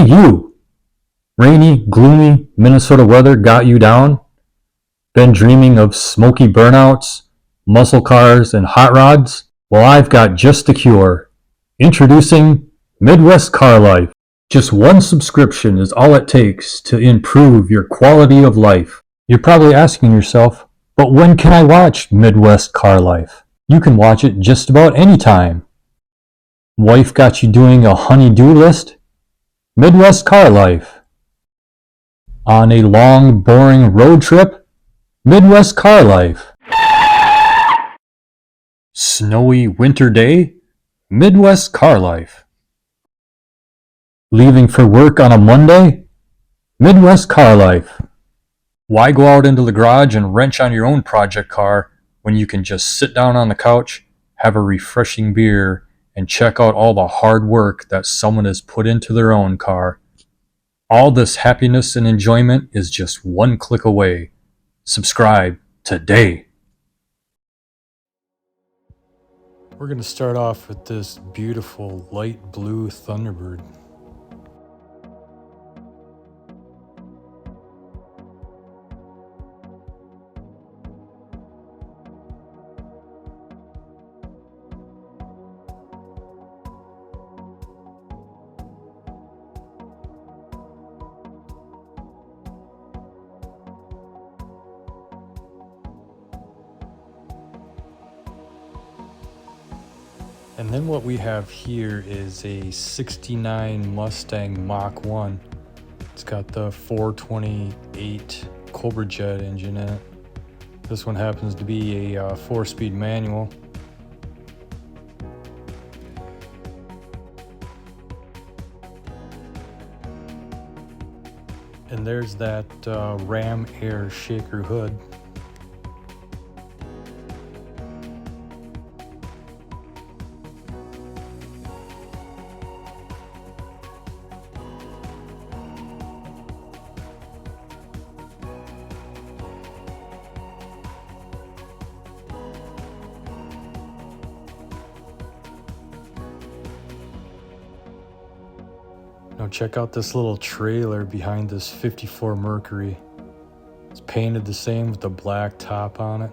you! Rainy, gloomy Minnesota weather got you down? Been dreaming of smoky burnouts, muscle cars, and hot rods? Well, I've got just the cure. Introducing Midwest Car Life. Just one subscription is all it takes to improve your quality of life. You're probably asking yourself, but when can I watch Midwest Car Life? You can watch it just about any time. Wife got you doing a honey-do list? Midwest Car Life. On a long, boring road trip? Midwest Car Life. Snowy winter day? Midwest Car Life. Leaving for work on a Monday? Midwest Car Life. Why go out into the garage and wrench on your own project car when you can just sit down on the couch, have a refreshing beer, and check out all the hard work that someone has put into their own car? All this happiness and enjoyment is just one click away. Subscribe today. We're going to start off with this beautiful light blue Thunderbird. And then what we have here is a 69 Mustang Mach 1. It's got the 428 Cobra Jet engine in it. This one happens to be a 4-speed manual. And there's that Ram Air shaker hood. Now check out this little trailer behind this 54 Mercury. It's painted the same with the black top on it.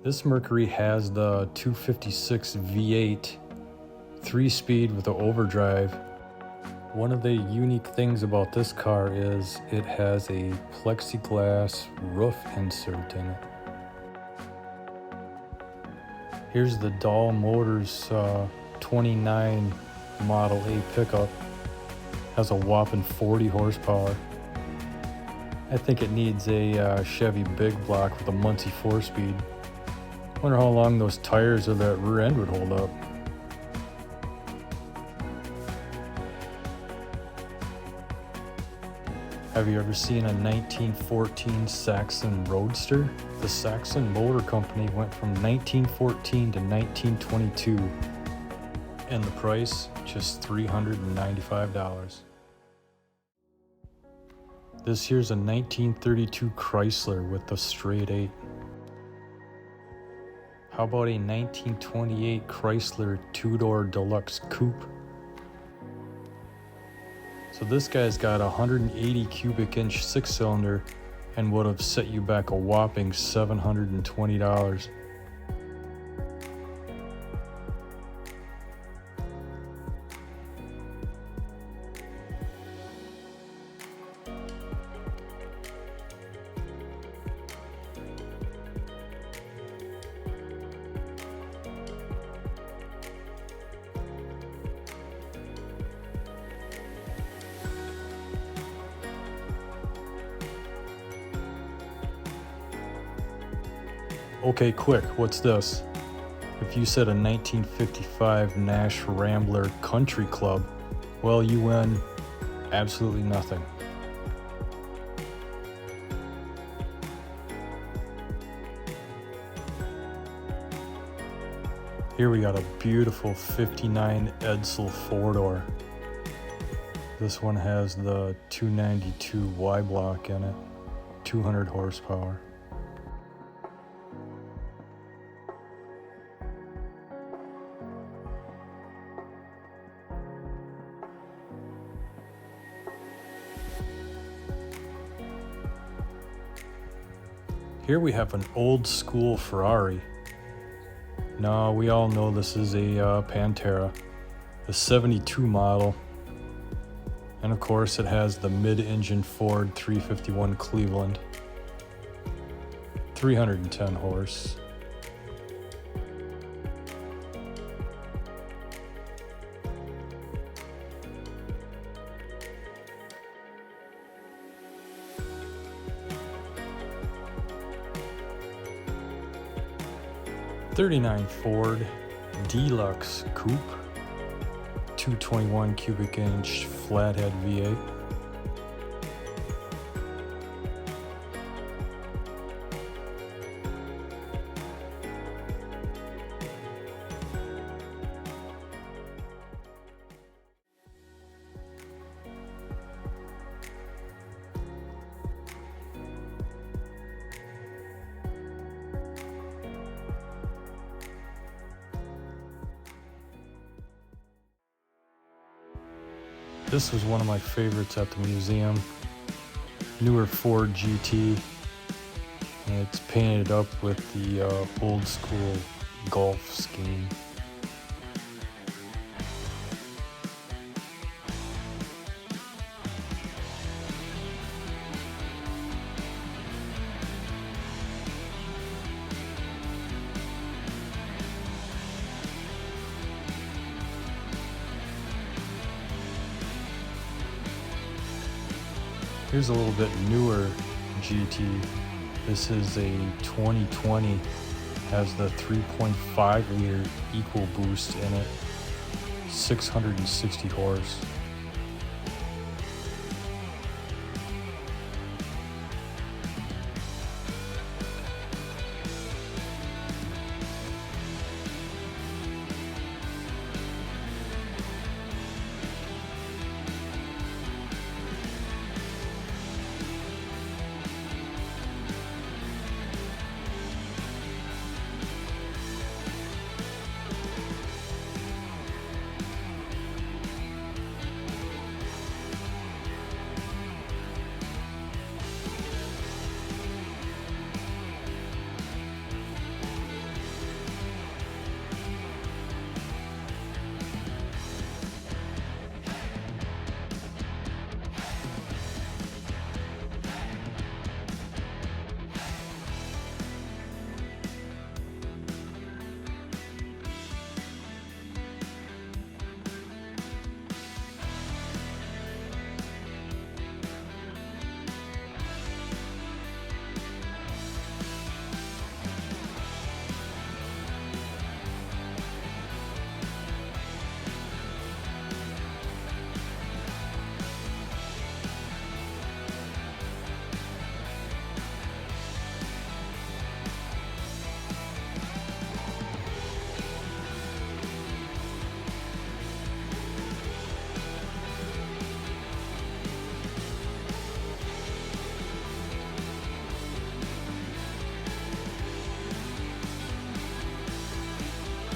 This Mercury has the 256 V8, 3-speed with the overdrive. One of the unique things about this car is it has a plexiglass roof insert in it. Here's the Dahl Motors 29 Model A pickup. Has a whopping 40 horsepower. I think it needs a Chevy big block with a Muncie 4-speed. Wonder how long those tires of that rear end would hold up. Have you ever seen a 1914 Saxon Roadster? The Saxon Motor Company went from 1914 to 1922. And the price, just $395. This here's a 1932 Chrysler with the straight 8. How about a 1928 Chrysler 2-door deluxe coupe? So this guy's got a 180 cubic inch 6-cylinder and would have set you back a whopping $720. Okay, quick, what's this? If you said a 1955 Nash Rambler Country Club, well, you win absolutely nothing. Here we got a beautiful 59 Edsel 4-door. This one has the 292 Y block in it, 200 horsepower. Here we have an old school Ferrari. Now we all know this is a Pantera, the 72 model. And of course it has the mid-engine Ford 351 Cleveland. 310 horse. '39 Ford Deluxe Coupe, 221 cubic inch flathead V8. This was one of my favorites at the museum. Newer Ford GT. And it's painted up with the old school Gulf scheme. Here's a little bit newer GT. This is a 2020, has the 3.5 liter equal boost in it, 660 horse.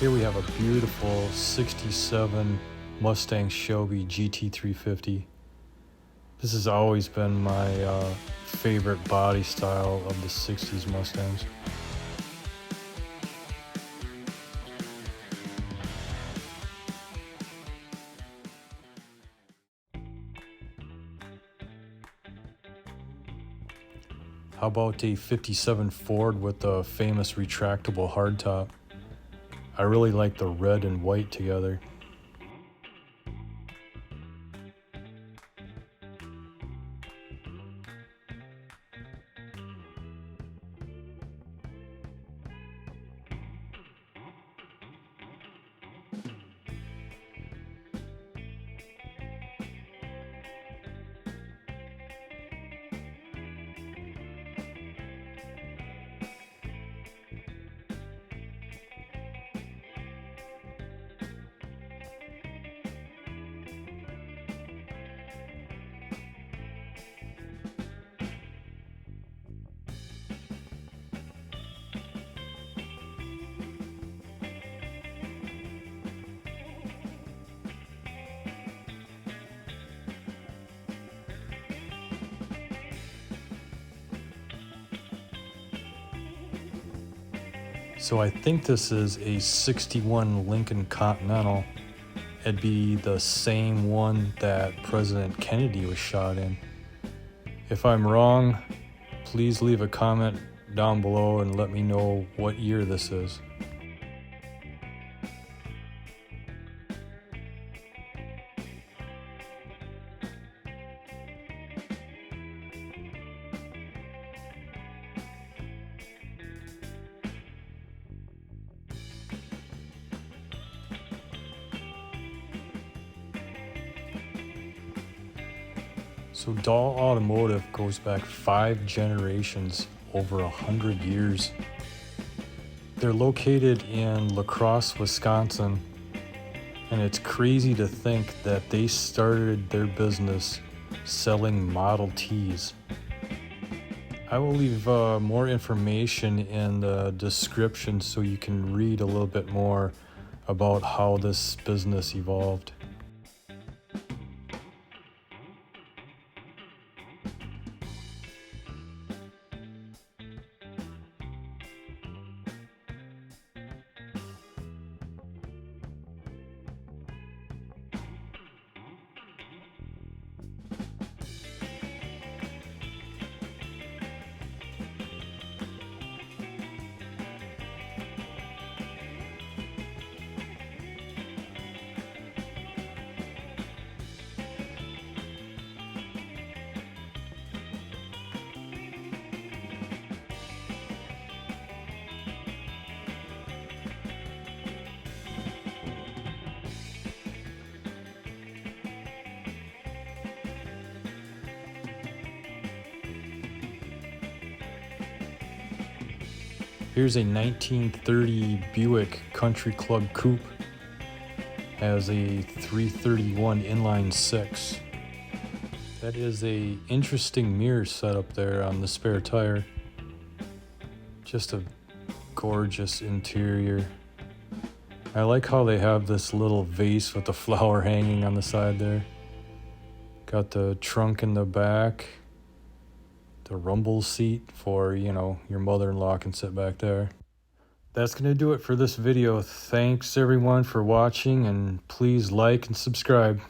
Here we have a beautiful 67 Mustang Shelby GT350. This has always been my favorite body style of the 60s Mustangs. How about a 57 Ford with the famous retractable hardtop? I really like the red and white together. So I think this is a 61 Lincoln Continental. It'd be the same one that President Kennedy was shot in. If I'm wrong, please leave a comment down below and let me know what year this is. So Dahl Automotive goes back 5 generations, over 100 years. They're located in La Crosse, Wisconsin, and it's crazy to think that they started their business selling Model Ts. I will leave more information in the description so you can read a little bit more about how this business evolved. Here's a 1930 Buick Country Club Coupe. Has a 331 inline 6. That is a interesting mirror setup there on the spare tire. Just a gorgeous interior. I like how they have this little vase with the flower hanging on the side there. Got the trunk in the back. The rumble seat for, your mother-in-law can sit back there. That's going to do it for this video. Thanks everyone for watching, and please like and subscribe.